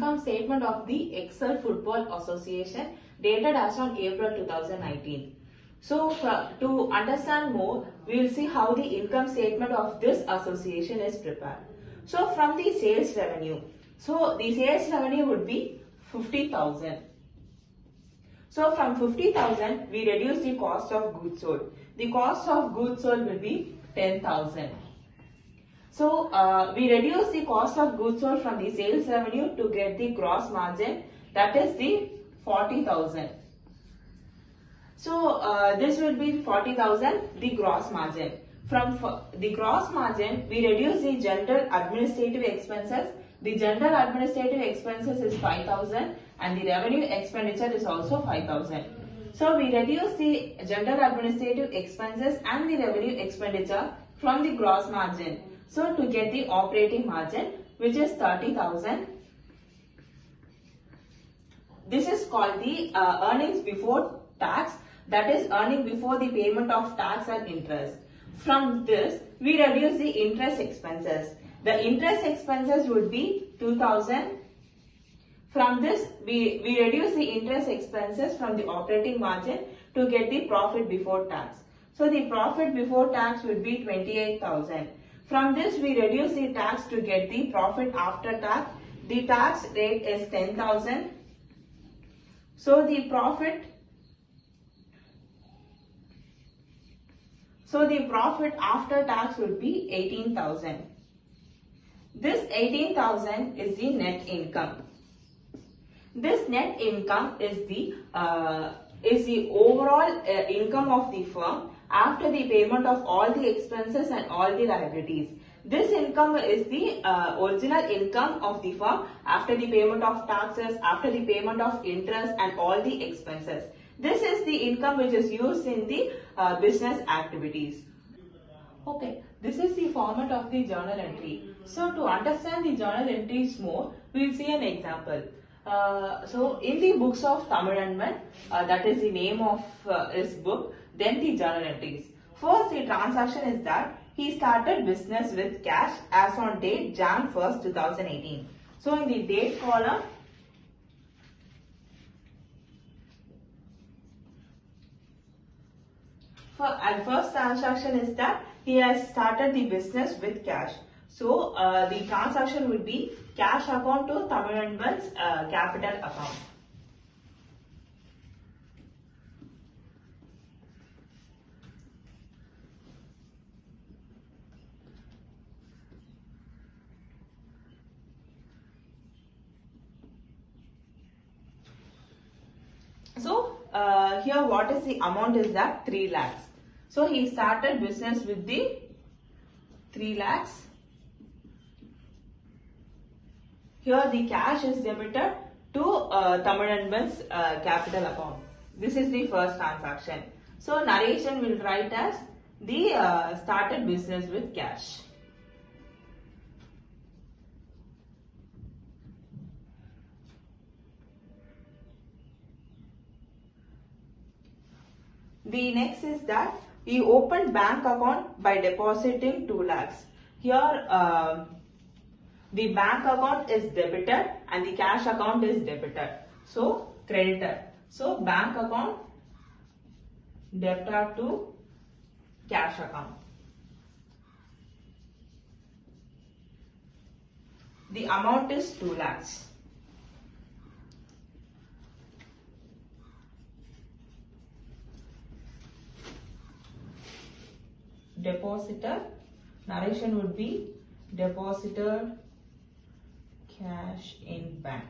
income statement of the Excel Football Association dated as on April 2019. So to understand more, we will see how the income statement of this association is prepared. So from the sales revenue, so the sales revenue would be 50,000. So from 50,000, we reduce the cost of goods sold. The cost of goods sold will be 10,000. So we reduce the cost of goods sold from the sales revenue to get the gross margin, that is the 40,000. So this will be 40,000, the gross margin. From the gross margin, we reduce the general administrative expenses. The general administrative expenses is 5,000 and the revenue expenditure is also 5,000. So we reduce the general administrative expenses and the revenue expenditure from the gross margin. So to get the operating margin, which is 30,000. This is called the earnings before tax, that is earning before the payment of tax and interest. From this, we reduce the interest expenses. The interest expenses would be 2,000. From this, we reduce the interest expenses from the operating margin to get the profit before tax. So the profit before tax would be 28,000. From this, we reduce the tax to get the profit after tax. The tax rate is 10,000. So the profit after tax would be 18,000. This 18,000 is the net income. This net income is the overall income of the firm after the payment of all the expenses and all the liabilities. This income is the original income of the firm after the payment of taxes, after the payment of interest and all the expenses. This is the income which is used in the business activities. Okay, this is the format of the journal entry. So to understand the journal entries more, we will see an example. So in the books of Tamilanban, that is the name of his book, then the journal entries. First, the transaction is that he started business with cash as on date Jan 1st, 2018. So in the date column, first transaction is that he has started the business with cash. So the transaction would be cash account to Tamilanban's capital account. So here what is the amount is that 3 lakhs. So he started business with the 3 lakhs. Here the cash is debited to Tamilanban's capital account. This is the first transaction. So narration will write as the started business with cash. The next is that he opened bank account by depositing 2 lakhs. Here the bank account is debited and the cash account is debited. So creditor. So bank account debtor to cash account. The amount is 2 lakhs. Depositor, narration would be depositor cash in bank.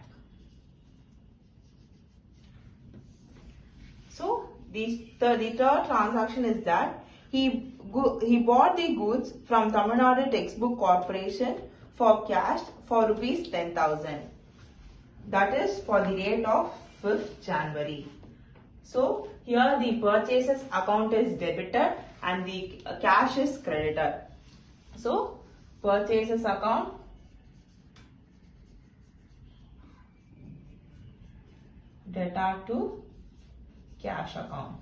So the third transaction is that he bought the goods from Tamil Nadu Textbook Corporation for cash for rupees 10,000. That is for the date of 5th January. So here the purchases account is debited and the cash is credited. So purchases account debtor to cash account.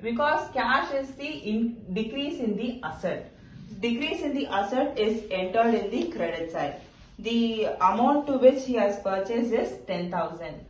Because cash is the decrease in the asset. Decrease in the asset is entered in the credit side. The amount to which he has purchased is 10,000.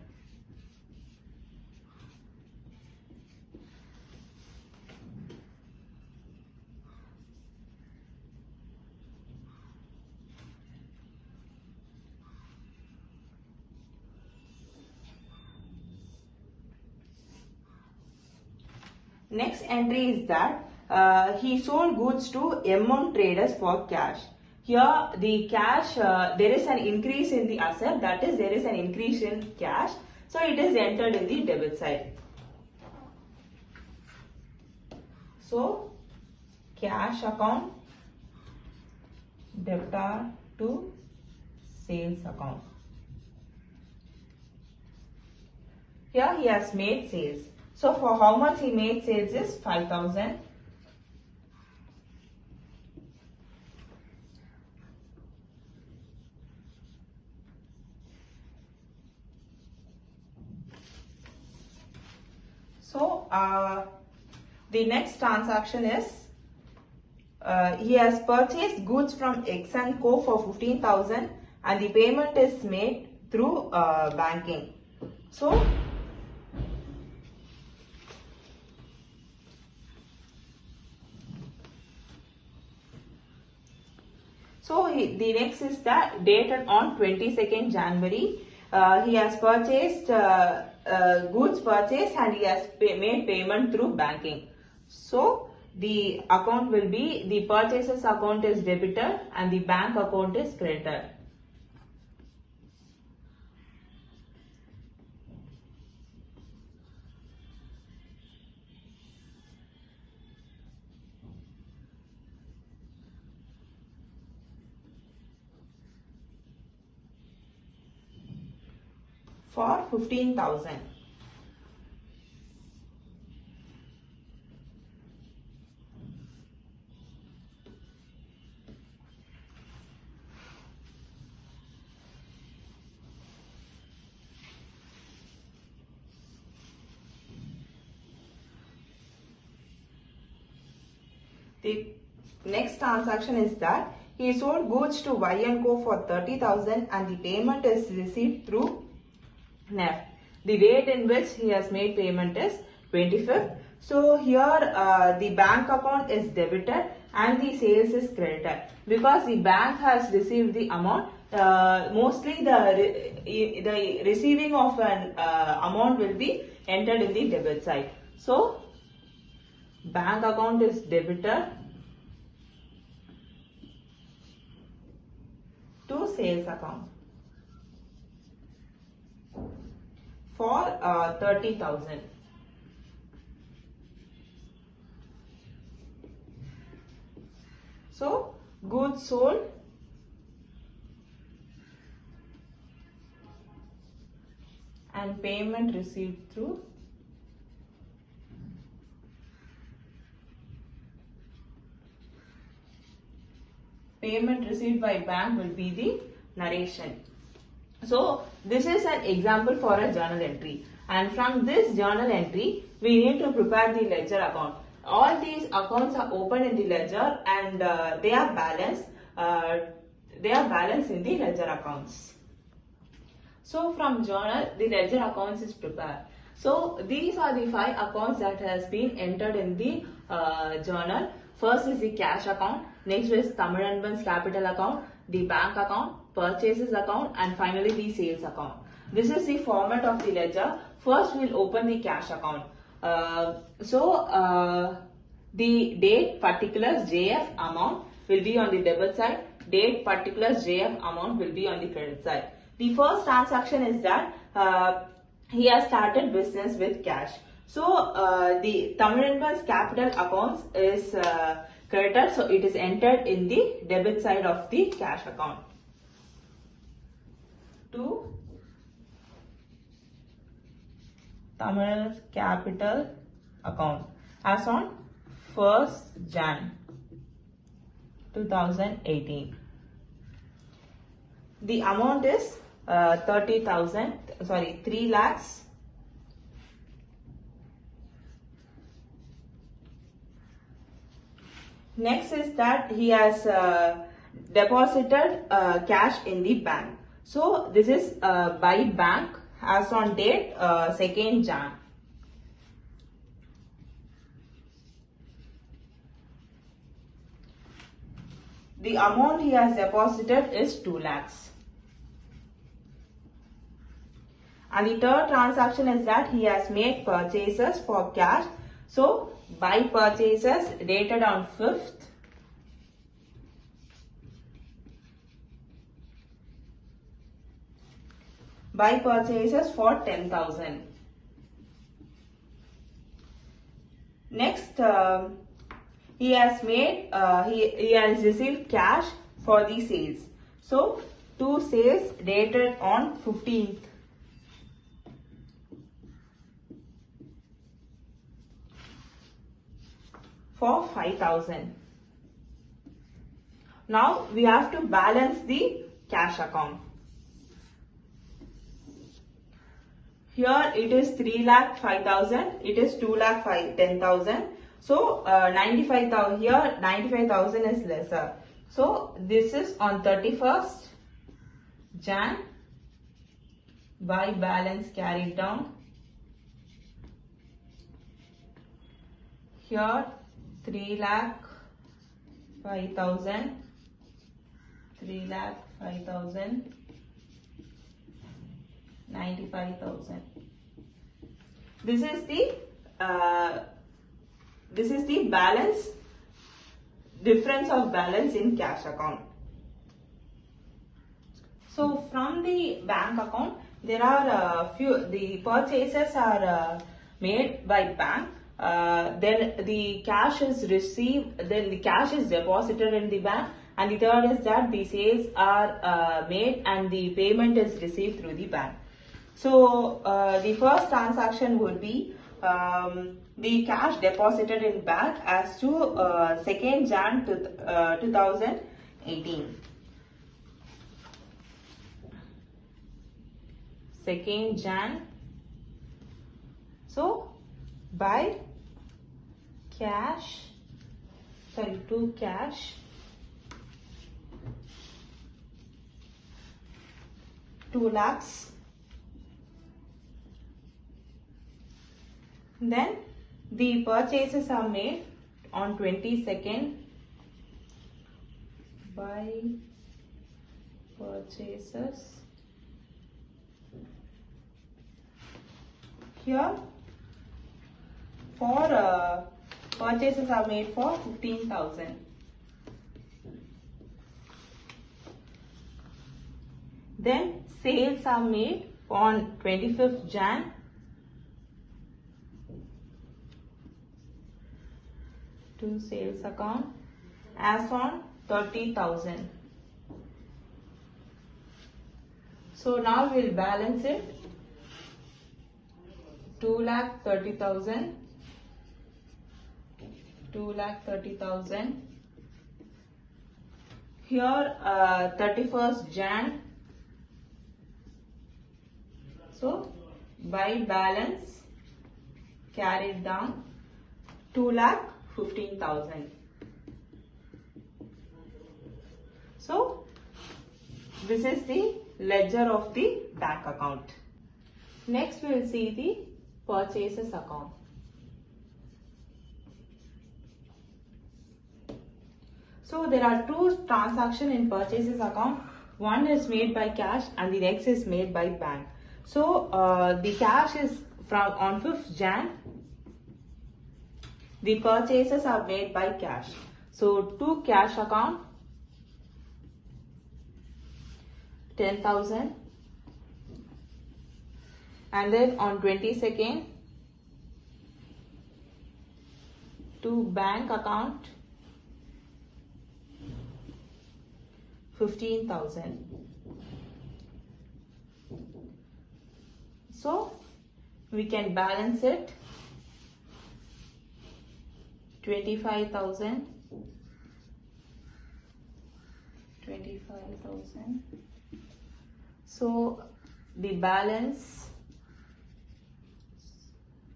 Next entry is that he sold goods to M1 traders for cash. Here the cash, there is an increase in the asset, that is there is an increase in cash. So it is entered in the debit side. So cash account, debtor to sales account. Here he has made sales. So for how much he made sales is 5,000. So the next transaction is he has purchased goods from X & Co for 15,000 and the payment is made through banking. So the next is that dated on 22nd January. He has purchased goods purchased and he has made payment through banking. So the account will be, the purchases account is debitor and the bank account is creditor. For 15,000. The next transaction is that he sold goods to Y & Co for 30,000 and the payment is received through NEFT. The date in which he has made payment is 25th. So here the bank account is debited and the sales is credited. Because the bank has received the amount, mostly the receiving of an amount will be entered in the debit side. So bank account is debited to sales account for 30,000. So goods sold and payment received through payment received by bank will be the narration. So this is an example for a journal entry, and from this journal entry we need to prepare the ledger account. All these accounts are open in the ledger and they are balanced. In the ledger accounts. So from journal the ledger accounts is prepared. So these are the 5 accounts that has been entered in the journal. First is the cash account, next is Tamilanban's capital account, the bank account, purchases account, and finally the sales account. This is the format of the ledger. First we'll open the cash account. The date particulars JF amount will be on the debit side, date particulars JF amount will be on the credit side. The first transaction is that he has started business with cash. So the Tamilanban's capital accounts is credited, so it is entered in the debit side of the cash account. To Tamilanban's capital account as on 1st Jan 2018. The amount is 3 lakhs. Next is that he has deposited cash in the bank. So this is by bank as on date 2nd Jan. The amount he has deposited is 2 lakhs. And the third transaction is that he has made purchases for cash. So by purchases dated on 5th. By purchases for 10,000. Next, he has made, he has received cash for the sales. So, 2 sales dated on 15th. For 5,000. Now, we have to balance the cash account. Here it is 3,05,000, it is 2,10,000. So 95,000 here, 95,000 is lesser. So this is on 31st Jan. By balance carried down. Here 3,05,000, 3,05,000. 95,000. This is the balance, difference of balance in cash account. So from the bank account, there are the purchases are made by bank. Then the cash is received. Then the cash is deposited in the bank. And the third is that the sales are made and the payment is received through the bank. So the first transaction would be the cash deposited in bank as to 2nd Jan 2018. 2nd Jan. So by cash, to cash, 2 lakhs. Then the purchases are made on 22nd by purchases. Here for purchases are made for 15,000. Then sales are made on 25th Jan. To sales account as on 30,000. So now we'll balance it. 2,30,000. 2,30,000. Here 31st Jan. So by balance carried down 2,15,000. So this is the ledger of the bank account. Next we will see the purchases account. So there are 2 transactions in purchases account. One is made by cash and the next is made by bank. So the cash is from on 5th Jan. The purchases are made by cash. So to cash account 10,000. And then on 22nd to bank account 15,000. So we can balance it 25,000. 25,000. So the balance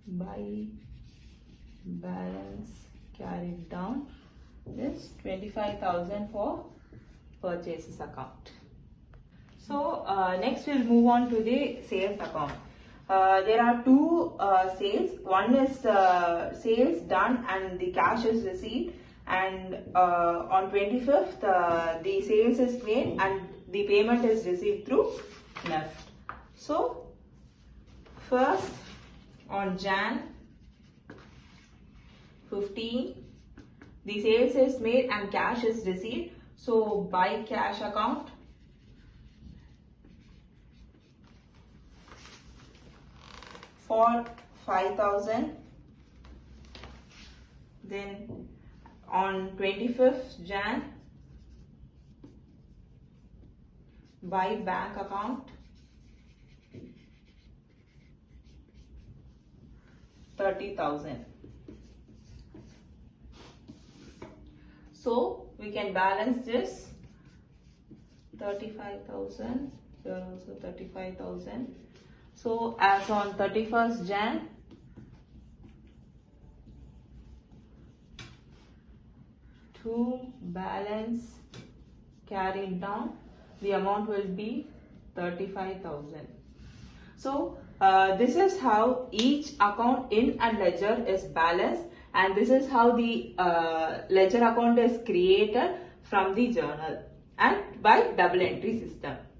by balance carried down is 25,000 for purchases account. So next we'll move on to the sales account. There are two sales. One is sales done and the cash is received, and on 25th the sales is made and the payment is received through NEFT. So first on Jan 15 the sales is made and cash is received. So by cash account for 5,000. Then on 25th Jan by bank account 30,000. So we can balance this 35,000, here also 35,000. So as on 31st Jan, to balance carried down, the amount will be 35,000. So this is how each account in a ledger is balanced, and this is how the ledger account is created from the journal and by double entry system.